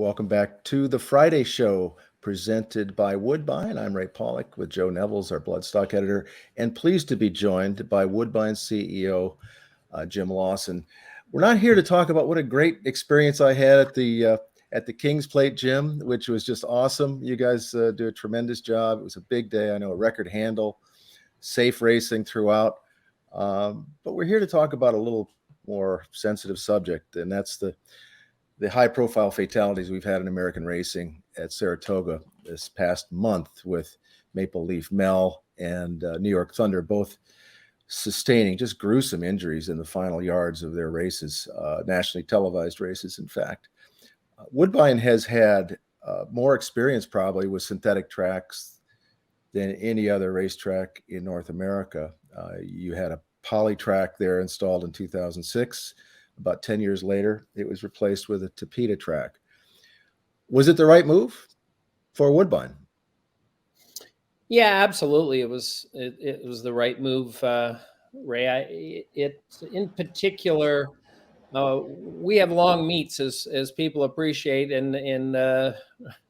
Welcome back to the Friday show presented by Woodbine. I'm Ray Pollock with Joe Nevels, our Bloodstock editor, and pleased to be joined by Woodbine CEO Jim Lawson. We're not here to talk about what a great experience I had at the King's Plate, Jim, which was just awesome. You guys do a tremendous job. It was a big day. I know, a record handle, safe racing throughout. But we're here to talk about a little more sensitive subject, and that's the high-profile fatalities we've had in American racing at Saratoga this past month, with Maple Leaf Mel and New York Thunder both sustaining just gruesome injuries in the final yards of their races, nationally televised races, in fact. Woodbine has had more experience probably with synthetic tracks than any other racetrack in North America. You had a Polytrack there installed in 2006. About 10 years later, it was replaced with a Tapeta track. Was it the right move for Woodbine? Yeah, absolutely. It was the right move, Ray. In particular, we have long meets, as people appreciate, and in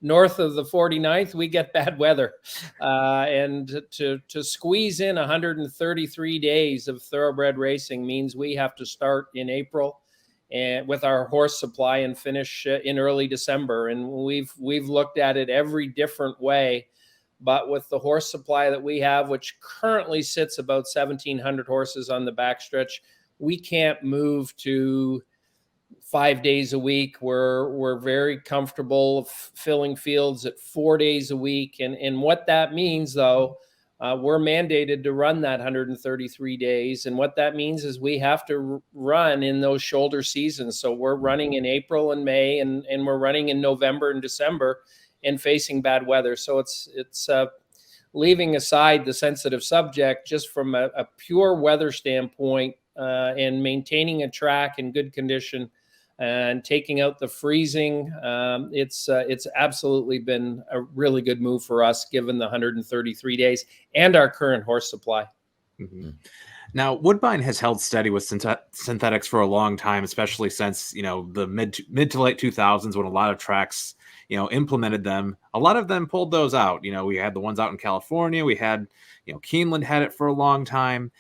north of the 49th, we get bad weather, and to squeeze in 133 days of thoroughbred racing means we have to start in April, and with our horse supply, and finish in early December. And we've looked at it every different way, but with the horse supply that we have, which currently sits about 1,700 horses on the backstretch, we can't move to 5 days a week. We're very comfortable filling fields at 4 days a week. And what that means, though, we're mandated to run that 133 days. And what that means is we have to run in those shoulder seasons. So we're running in April and May, and we're running in November and December, and facing bad weather. So it's leaving aside the sensitive subject, just from a pure weather standpoint, and maintaining a track in good condition and taking out the freezing, it's absolutely been a really good move for us, given the 133 days and our current horse supply. Mm-hmm. Now, Woodbine has held steady with synthetics for a long time, especially since, the mid to late 2000s, when a lot of tracks, implemented them. A lot of them pulled those out. We had the ones out in California. We had, Keeneland had it for a long time.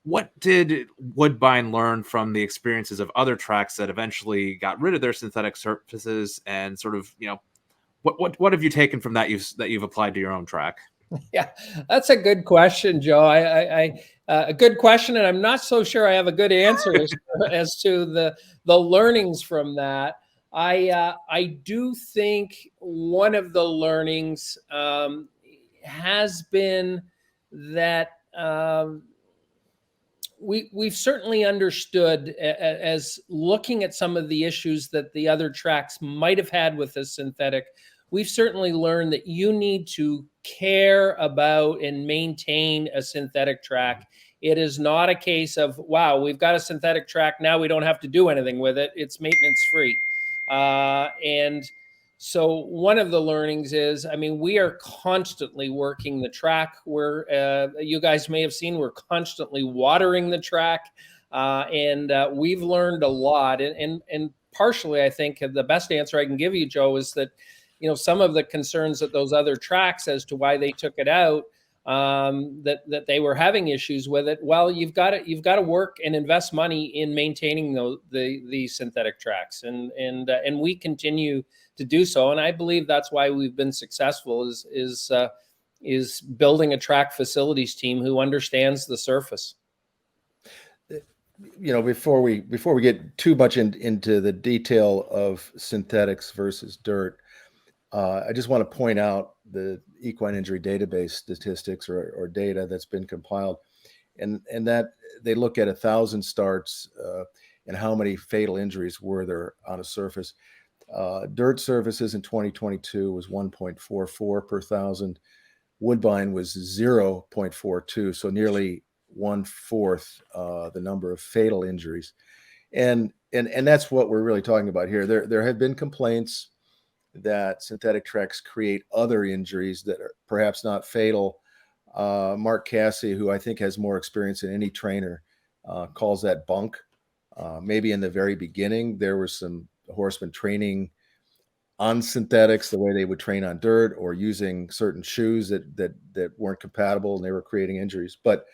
What did Woodbine learn from the experiences of other tracks that eventually got rid of their synthetic surfaces, and sort of, what have you taken from that you've applied to your own track? Yeah, that's a good question, Joe. A good question, and I'm not so sure I have a good answer as to the learnings from that. I do think one of the learnings has been that we've certainly understood, as looking at some of the issues that the other tracks might have had with the synthetic. We've certainly learned that you need to care about and maintain a synthetic track. It is not a case of, wow, we've got a synthetic track, now we don't have to do anything with it. It's maintenance free. And so one of the learnings is, we are constantly working the track. You guys may have seen, we're constantly watering the track. And we've learned a lot. And partially, I think the best answer I can give you, Joe, is that, some of the concerns that those other tracks, as to why they took it out, that they were having issues with it. Well, you've got to work and invest money in maintaining the synthetic tracks, and we continue to do so. And I believe that's why we've been successful, is building a track facilities team who understands the surface. Before we get too much into the detail of synthetics versus dirt, I just want to point out the equine injury database statistics or data that's been compiled, and that they look at 1,000 starts and how many fatal injuries were there on a surface. Dirt surfaces in 2022 was 1.44 per thousand. Woodbine was 0.42, so nearly 1/4 the number of fatal injuries, and that's what we're really talking about here. There have been complaints that synthetic tracks create other injuries that are perhaps not fatal. Mark Cassey, who I think has more experience than any trainer, calls that bunk. Maybe in the very beginning, there was some horsemen training on synthetics the way they would train on dirt, or using certain shoes that weren't compatible and they were creating injuries. But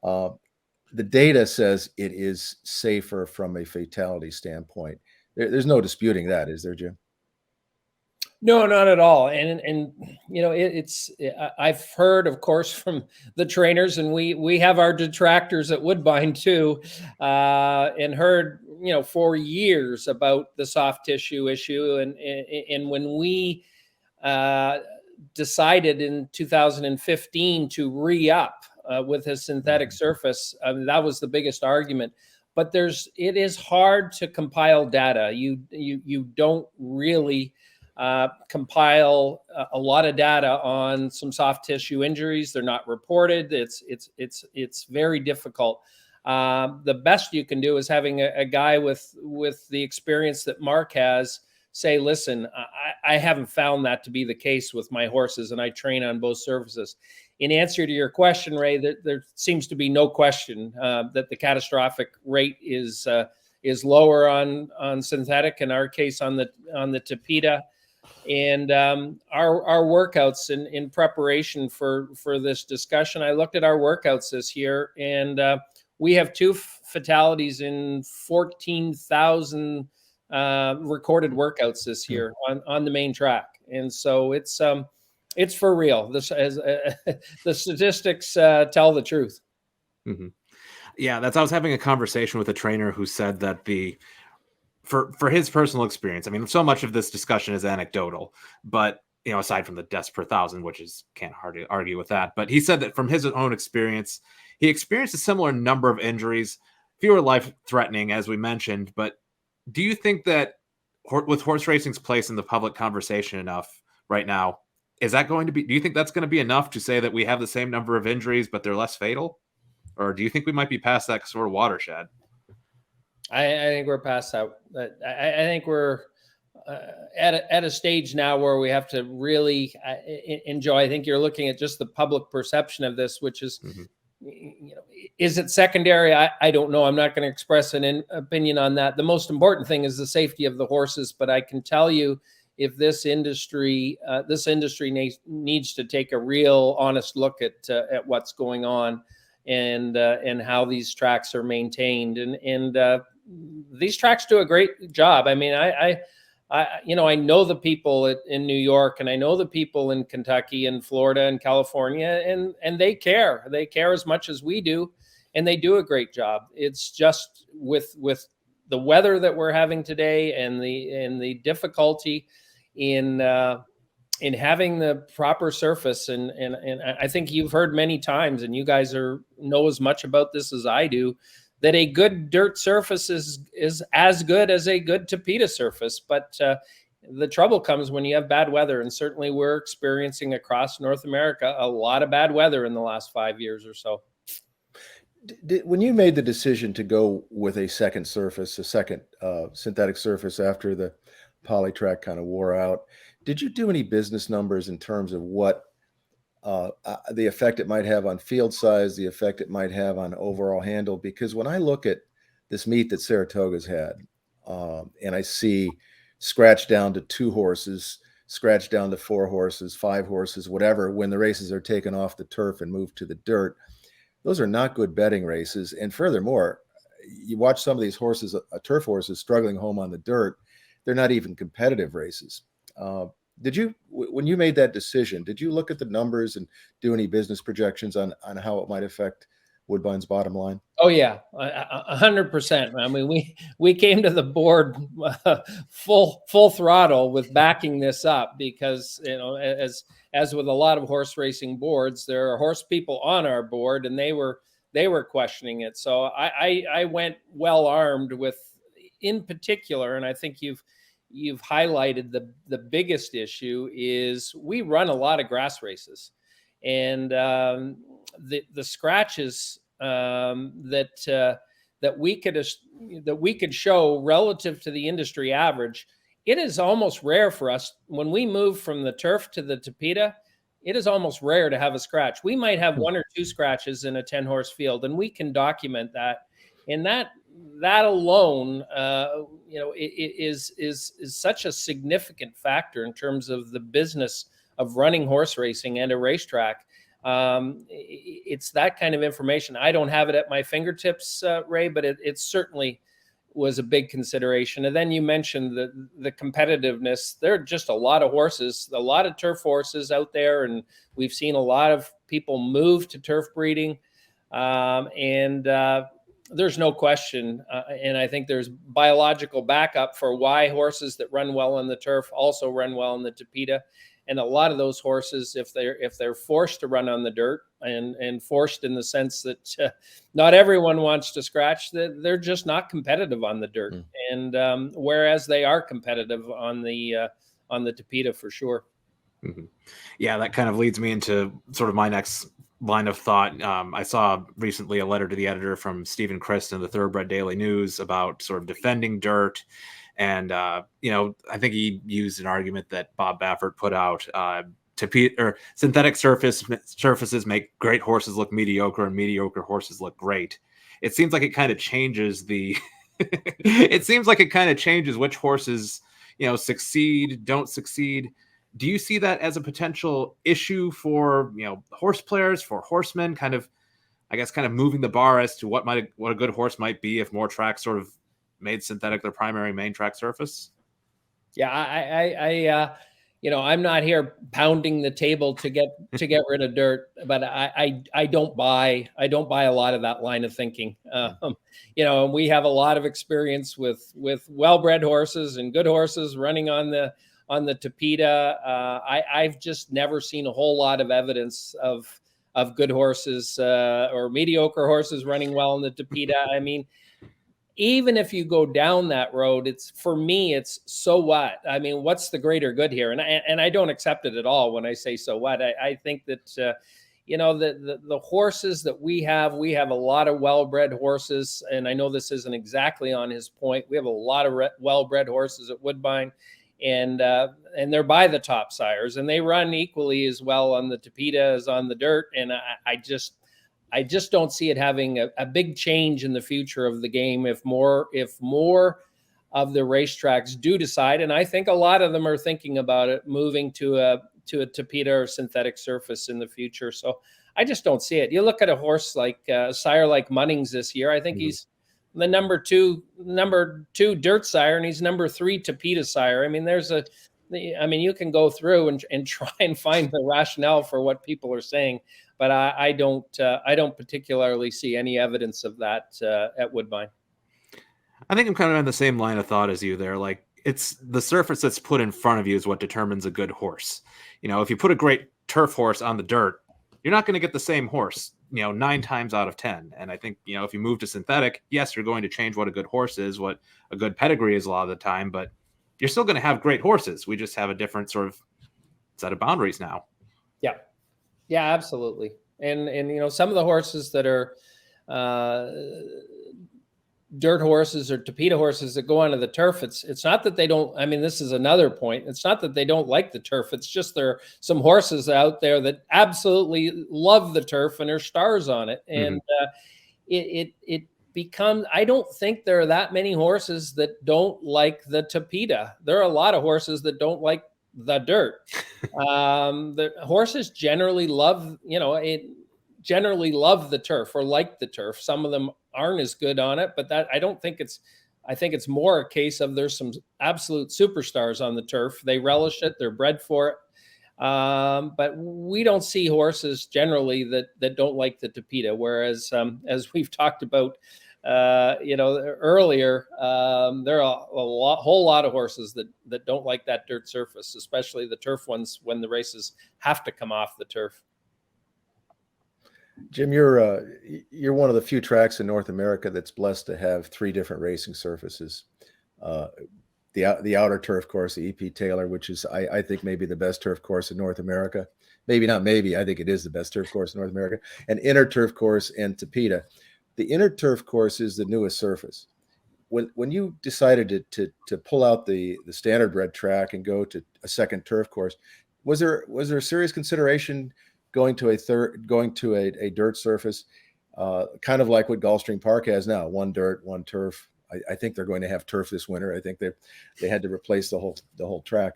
the data says it is safer from a fatality standpoint. There's no disputing that, is there, Jim? No, not at all. And I've heard, of course, from the trainers, and we have our detractors at Woodbine too, and heard for years about the soft tissue issue, and when we decided in 2015 to re-up with a synthetic surface, that was the biggest argument. But it is hard to compile data. You don't really compile a lot of data on some soft tissue injuries. They're not reported. It's very difficult. The best you can do is having a guy with the experience that Mark has say, listen, I haven't found that to be the case with my horses, and I train on both surfaces. In answer to your question, Ray, there seems to be no question that the catastrophic rate is lower on synthetic, in our case on the Tapeta. And our workouts in preparation for this discussion, I looked at our workouts this year, and we have 2 fatalities in 14,000 recorded workouts this year on the main track. And so it's for real. The statistics tell the truth. Mm-hmm. Yeah, I was having a conversation with a trainer who said that for his personal experience, I mean, so much of this discussion is anecdotal, but aside from the deaths per thousand, which can't hardly argue with that. But he said that from his own experience, he experienced a similar number of injuries, fewer life-threatening, as we mentioned. But do you think that with horse racing's place in the public conversation enough right now, do you think that's going to be enough to say that we have the same number of injuries, but they're less fatal? Or do you think we might be past that sort of watershed? I think we're past that. I think we're at a stage now where we have to really enjoy. I think you're looking at just the public perception of this, which is, is it secondary? I don't know. I'm not going to express an opinion on that. The most important thing is the safety of the horses. But I can tell you, if this industry needs to take a real honest look at what's going on and how these tracks are maintained, and these tracks do a great job. I mean, I know the people in New York, and I know the people in Kentucky and Florida and California, and they care. They care as much as we do, and they do a great job. It's just with the weather that we're having today and the difficulty in having the proper surface, and I think you've heard many times, and you guys know as much about this as I do, that a good dirt surface is as good as a good Tapeta surface. But the trouble comes when you have bad weather, and certainly we're experiencing across North America a lot of bad weather in the last 5 years or so. When you made the decision to go with a second synthetic surface after the Polytrack kind of wore out, did you do any business numbers in terms of what the effect it might have on field size, the effect it might have on overall handle? Because when I look at this meet that Saratoga's had, and I see scratch down to 2 horses, scratch down to 4 horses, 5 horses, whatever, when the races are taken off the turf and moved to the dirt, those are not good betting races. And furthermore, you watch some of these horses, turf horses, struggling home on the dirt. They're not even competitive races. When you made that decision, did you look at the numbers and do any business projections on how it might affect Woodbine's bottom line? Oh yeah, 100%. I mean, we came to the board full throttle with backing this up, because as with a lot of horse racing boards, there are horse people on our board, and they were questioning it. So I went well armed with, in particular, and I think you've highlighted the biggest issue is we run a lot of grass races, and the scratches that we could show relative to the industry average, it is almost rare for us when we move from the turf to the Tapeta. It is almost rare to have a scratch. We might have 1 or 2 scratches in a 10-horse field, and we can document that. And that alone, it is such a significant factor in terms of the business of running horse racing and a racetrack. It's that kind of information. I don't have it at my fingertips, Ray, but it certainly was a big consideration. And then you mentioned the competitiveness. There are just a lot of horses, a lot of turf horses out there, and we've seen a lot of people move to turf breeding. There's no question, and I think there's biological backup for why horses that run well on the turf also run well in the Tapeta. And a lot of those horses, if they're forced to run on the dirt, and forced in the sense that not everyone wants to scratch, that they're just not competitive on the dirt. And whereas they are competitive on the Tapeta for sure. Mm-hmm. Yeah, that kind of leads me into sort of my next line of thought. I saw recently a letter to the editor from Stephen Christ in the Thoroughbred Daily News about sort of defending dirt. And, I think he used an argument that Bob Baffert put out. Synthetic surfaces make great horses look mediocre, and mediocre horses look great. It seems like it kind of changes it seems like it kind of changes which horses, succeed, don't succeed. Do you see that as a potential issue for, horse players, for horsemen, kind of moving the bar as to what a good horse might be if more tracks sort of made synthetic their primary main track surface? Yeah, I'm not here pounding the table to get rid of dirt, but I don't buy a lot of that line of thinking. And we have a lot of experience with well-bred horses and good horses running on the Tapeta. I've just never seen a whole lot of evidence of good horses or mediocre horses running well in the Tapeta. I mean, even if you go down that road, for me, it's so what? I mean, what's the greater good here? And I don't accept it at all when I say so what. I think that the horses that we have a lot of well-bred horses, and I know this isn't exactly on his point. We have a lot of well-bred horses at Woodbine, and they're by the top sires, and they run equally as well on the Tapeta as on the dirt. And I just don't see it having a big change in the future of the game if more of the racetracks do decide, and I think a lot of them are thinking about it, moving to a Tapeta or synthetic surface in the future. So I just don't see it. You look at a horse like a sire like Munnings this year. I think he's the number two dirt sire, and he's number 3 Tapeta sire. I mean, you can go through and try and find the rationale for what people are saying, but I don't particularly see any evidence of that at Woodbine. I think I'm kind of on the same line of thought as you there. Like, it's the surface that's put in front of you is what determines a good horse. If you put a great turf horse on the dirt, you're not going to get the same horse, 9 times out of 10. And I think, if you move to synthetic, yes, you're going to change what a good horse is, what a good pedigree is a lot of the time, but you're still going to have great horses. We just have a different sort of set of boundaries now. Yeah. Yeah, absolutely. And some of the horses that are dirt horses or Tapeta horses that go onto the turf, it's not that they don't. I mean, this is another point. It's not that they don't like the turf. It's just there are some horses out there that absolutely love the turf and are stars on it. And it becomes. I don't think there are that many horses that don't like the Tapeta. There are a lot of horses that don't like the dirt. The horses generally love the turf or like the turf. Some of them aren't as good on it, but I think it's more a case of there's some absolute superstars on the turf. They relish it. They're bred for it. But we don't see horses generally that don't like the Tapeta. Whereas, as we've talked about, earlier, there are a whole lot of horses that don't like that dirt surface, especially the turf ones when the races have to come off the turf. Jim, you're one of the few tracks in North America that's blessed to have 3 different racing surfaces. The outer turf course, the EP Taylor, which is I think maybe the best turf course in North America. Maybe not maybe, I think it is the best turf course in North America. And inner turf course and Tapeta. The inner turf course is the newest surface. When you decided to pull out the standard bred track and go to a second turf course, was there a serious consideration going to a dirt surface? kind of like what Gulfstream Park has now: one dirt, one turf. I think they're going to have turf this winter. I think they had to replace the whole track,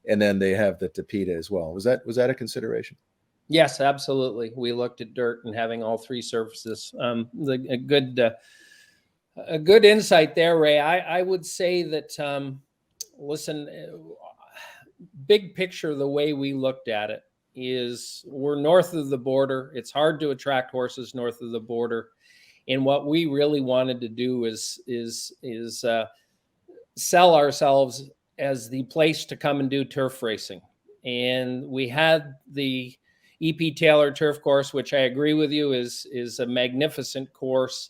and then they have the Tapeta as well. Was that a consideration? Yes, absolutely. We looked at dirt and having all three surfaces. A good insight there, Ray. I would say that, listen, big picture, the way we looked at it is we're north of the border. It's hard to attract horses north of the border. And what we really wanted to do is sell ourselves as the place to come and do turf racing. And we had the E.P. Taylor turf course, which I agree with you is a magnificent course.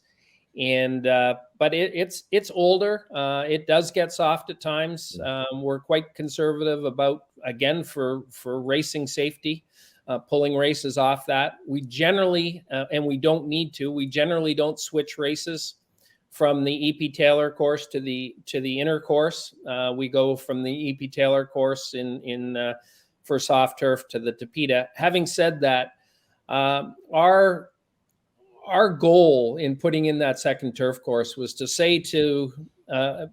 And but it's older. It does get soft at times. We're quite conservative about, again, for racing safety, pulling races off that. We generally, and we don't need to, we generally don't switch races from the E.P. Taylor course to the inner course. We go from the E.P. Taylor course for soft turf to the Tapeta. Having said that, our goal in putting in that second turf course was to say to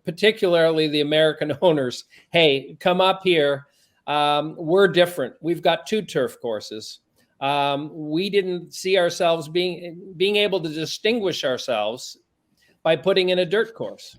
particularly the American owners, hey, come up here. We're different. We've got two turf courses. We didn't see ourselves being able to distinguish ourselves by putting in a dirt course.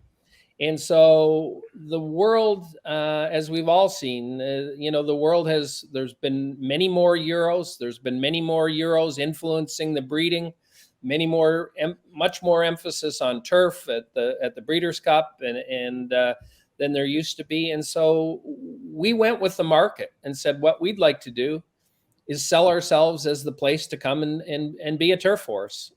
And so the world, as we've all seen, the world there's been many more Euros. There's been many more Euros influencing the breeding, much more emphasis on turf at the Breeders' Cup and than there used to be. And so we went with the market and said, what we'd like to do is sell ourselves as the place to come and be a turf horse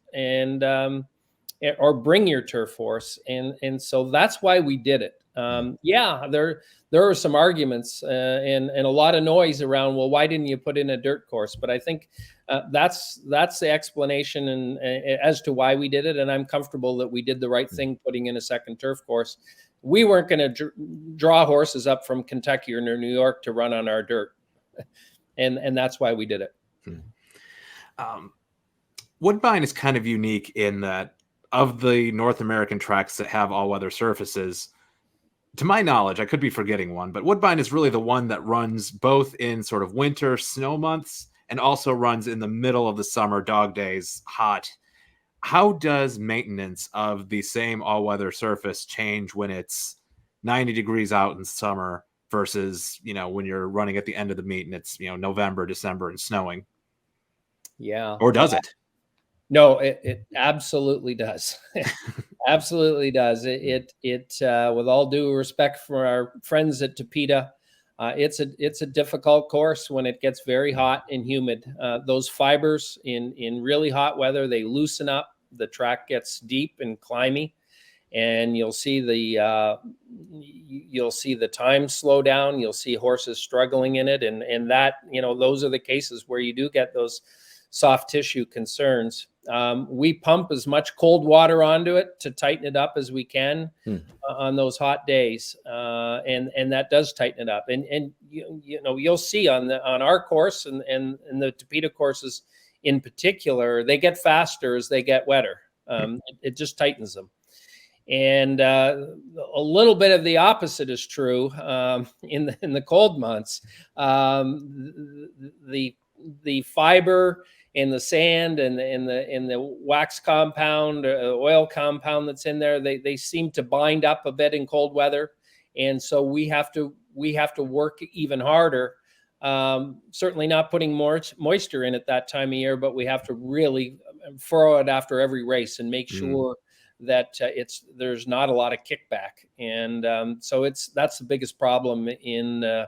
or bring your turf horse. And so that's why we did it. There are some arguments and a lot of noise around, well, why didn't you put in a dirt course? But I think that's the explanation and as to why we did it. And I'm comfortable that we did the right thing putting in a second turf course. We weren't going to draw horses up from Kentucky or New York to run on our dirt. And that's why we did it. Woodbine is kind of unique in that of the North American tracks that have all-weather surfaces, to my knowledge, I could be forgetting one, but Woodbine is really the one that runs both in sort of winter snow months and also runs in the middle of the summer, dog days, hot. How does maintenance of the same all-weather surface change when it's 90 degrees out in summer versus, when you're running at the end of the meet and it's, November, December and snowing? Yeah. Or does it? No, it absolutely does. Absolutely does. It with all due respect for our friends at Tapeta, it's a difficult course when it gets very hot and humid. Those fibers in really hot weather, they loosen up. The track gets deep and climby, and you'll see the time slow down. You'll see horses struggling in it, and that those are the cases where you do get those soft tissue concerns. We pump as much cold water onto it to tighten it up as we can on those hot days, and that does tighten it up. And you'll see on our course and the Tapeta courses in particular, they get faster as they get wetter. It just tightens them. And a little bit of the opposite is true in the cold months. The fiber and the sand and the wax compound, oil compound that's in there, they seem to bind up a bit in cold weather, and so we have to work even harder. Certainly not putting more moisture in at that time of year, but we have to really furrow it after every race and make sure that there's not a lot of kickback, and so that's the biggest problem in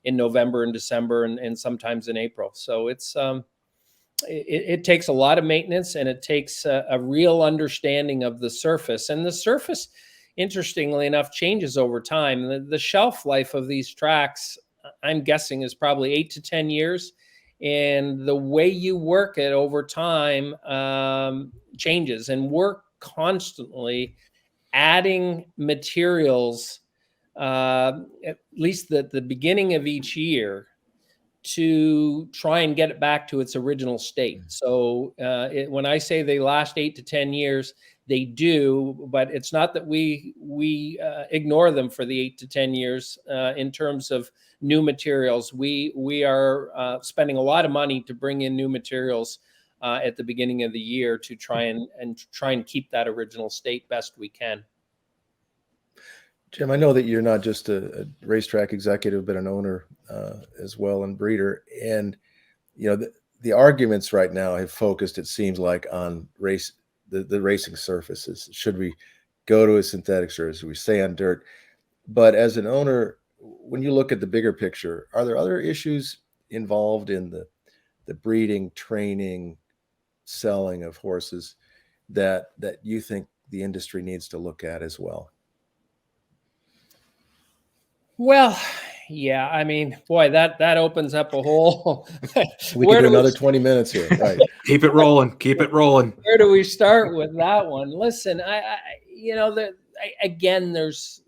November and December and sometimes in April. So it takes a lot of maintenance, and it takes a real understanding of the surface. And the surface, interestingly enough, changes over time. The shelf life of these tracks, I'm guessing, is probably 8 to 10 years. And the way you work it over time changes. And we're constantly adding materials, at least at the beginning of each year, to try and get it back to its original state. So when I say they last 8 to 10 years, they do, but it's not that we ignore them for the 8 to 10 years in terms of new materials. We are spending a lot of money to bring in new materials at the beginning of the year to try and keep that original state best we can. Jim, I know that you're not just a racetrack executive, but an owner as well and breeder. And, you know, the arguments right now have focused, it seems like, on the racing surfaces. Should we go to a synthetic surface? Should we stay on dirt? But as an owner, when you look at the bigger picture, are there other issues involved in the breeding, training, selling of horses that you think the industry needs to look at as well? Well, yeah, I mean, boy, that opens up a whole. We could do another 20 minutes here, right? Keep it rolling. Keep it rolling. Where do we start with that one? Listen, again, there's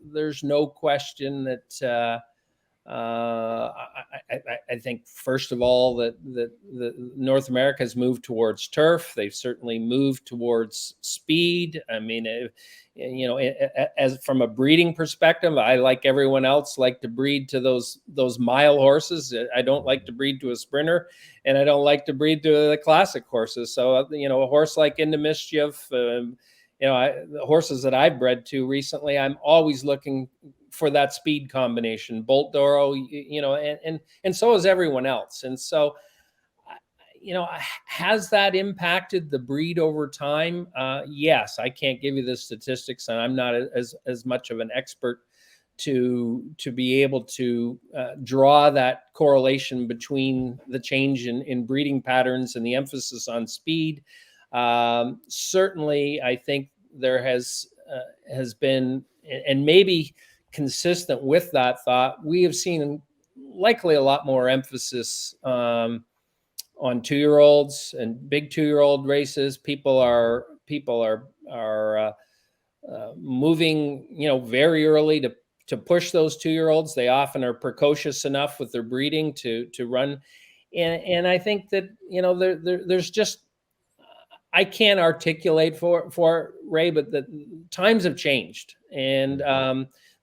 no question that I think, first of all, that North America has moved towards turf. They've certainly moved towards speed. I mean, as from a breeding perspective, I, like everyone else, like to breed to those mile horses. I don't like to breed to a sprinter, and I don't like to breed to the classic horses. So, a horse like Into Mischief, the horses that I've bred to recently, I'm always looking for that speed combination. Bolt Doro, and so is everyone else. And so, has that impacted the breed over time? Yes. I can't give you the statistics, and I'm not as much of an expert to be able to draw that correlation between the change in breeding patterns and the emphasis on speed. Certainly, I think there has been, and maybe consistent with that thought, we have seen likely a lot more emphasis on 2-year-olds and big 2-year-old races. People are moving, very early to push those 2-year-olds. They often are precocious enough with their breeding to run, and I think that there's just, I can't articulate for Ray, but the times have changed, and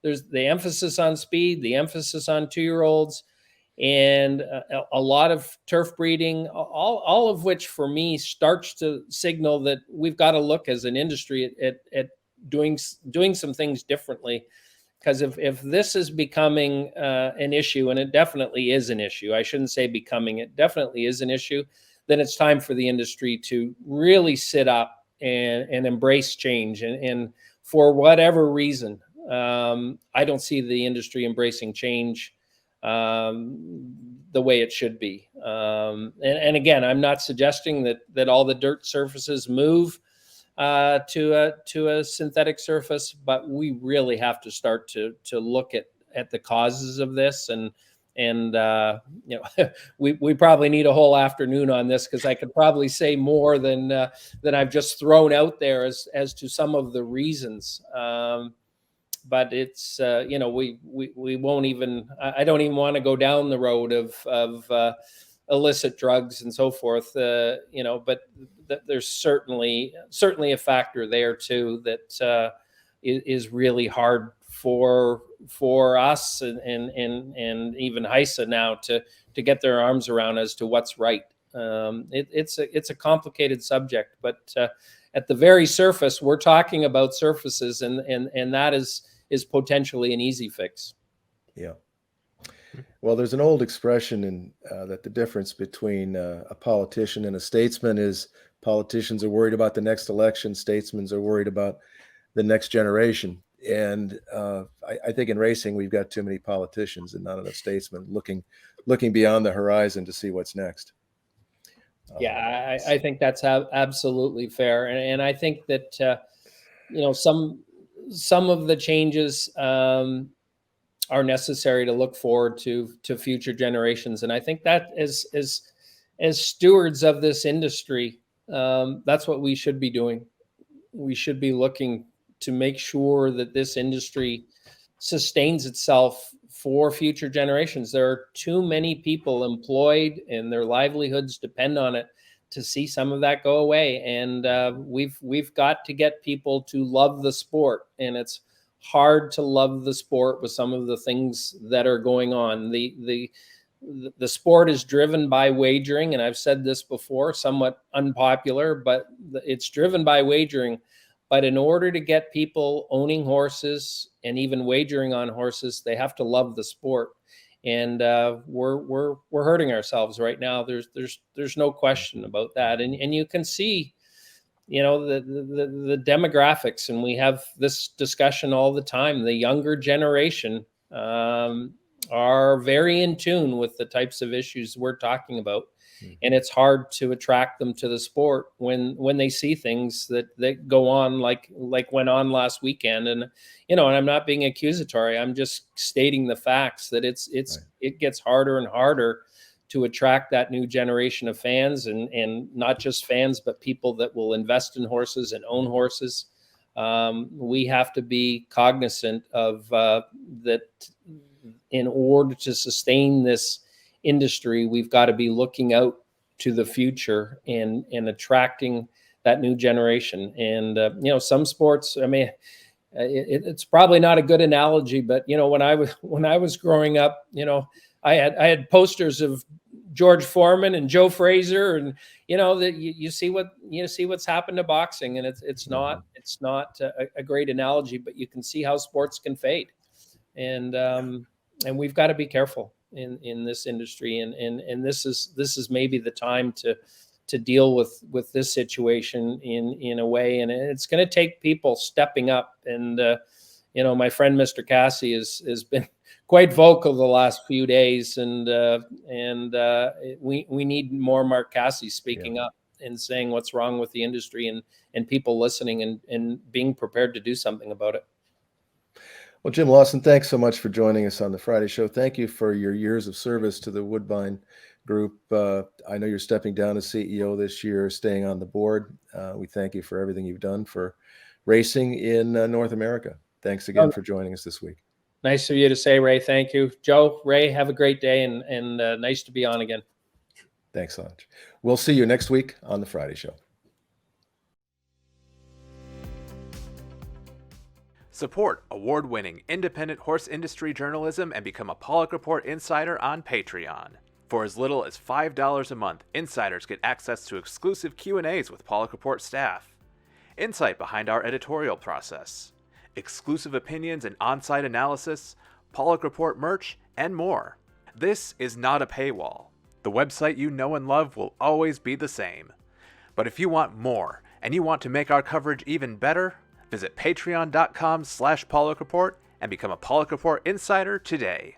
there's the emphasis on speed, the emphasis on 2-year-olds, and a lot of turf breeding, all of which for me starts to signal that we've got to look as an industry at doing some things differently. Because if this is becoming an issue, and it definitely is an issue, I shouldn't say becoming, it definitely is an issue, then it's time for the industry to really sit up and embrace change. And for whatever reason, I don't see the industry embracing change the way it should be. And again, I'm not suggesting that all the dirt surfaces move to a synthetic surface, but we really have to start to look at the causes of this. And we probably need a whole afternoon on this, because I could probably say more than I've just thrown out there as to some of the reasons. But it's we won't even. I don't even want to go down the road of illicit drugs and so forth. But there's certainly a factor there too that is really hard for us and even HISA now to get their arms around as to what's right. It's a complicated subject, but at the very surface, we're talking about surfaces, and that is potentially an easy fix. Yeah. Well, there's an old expression that the difference between a politician and a statesman is politicians are worried about the next election, statesmen are worried about the next generation. And I think in racing, we've got too many politicians and not enough statesmen looking beyond the horizon to see what's next. Yeah, I think that's absolutely fair. And I think that, some of the changes are necessary to look forward to future generations. And I think that as stewards of this industry, that's what we should be doing. We should be looking to make sure that this industry sustains itself for future generations. There are too many people employed and their livelihoods depend on it to see some of that go away. And we've got to get people to love the sport, and it's hard to love the sport with some of the things that are going on. The sport is driven by wagering, and I've said this before, somewhat unpopular, but it's driven by wagering. But in order to get people owning horses and even wagering on horses, they have to love the sport. And we're hurting ourselves right now. There's no question about that. And you can see, the demographics, and we have this discussion all the time. The younger generation are very in tune with the types of issues we're talking about. And it's hard to attract them to the sport when they see things that go on like went on last weekend. And and I'm not being accusatory. I'm just stating the facts that it gets harder and harder to attract that new generation of fans, and not just fans, but people that will invest in horses and own horses. We have to be cognizant of that. In order to sustain this industry, we've got to be looking out to the future and attracting that new generation. And some sports, I mean, it's probably not a good analogy, but when I was growing up, I had posters of George Foreman and Joe Frazier, and that you see what's happened to boxing, and it's not a great analogy, but you can see how sports can fade. And we've got to be careful in this industry, and this is maybe the time to deal with this situation in a way, and it's going to take people stepping up. And my friend Mr. Cassie has been quite vocal the last few days, and we need more Mark Cassie speaking up and saying what's wrong with the industry, and people listening and being prepared to do something about it. Well, Jim Lawson, thanks so much for joining us on the Friday show. Thank you for your years of service to the Woodbine Group. I know you're stepping down as CEO this year, staying on the board. We thank you for everything you've done for racing in North America. Thanks again for joining us this week. Nice of you to say, Ray. Thank you. Joe, Ray, have a great day, and nice to be on again. Thanks so much. We'll see you next week on the Friday show. Support award-winning independent horse industry journalism and become a Polytrack Report Insider on Patreon. For as little as $5 a month, insiders get access to exclusive Q&As with Polytrack Report staff, insight behind our editorial process, exclusive opinions and on-site analysis, Polytrack Report merch, and more. This is not a paywall. The website you know and love will always be the same. But if you want more, and you want to make our coverage even better, visit patreon.com/Polytrack Report and become a Polytrack Report Insider today.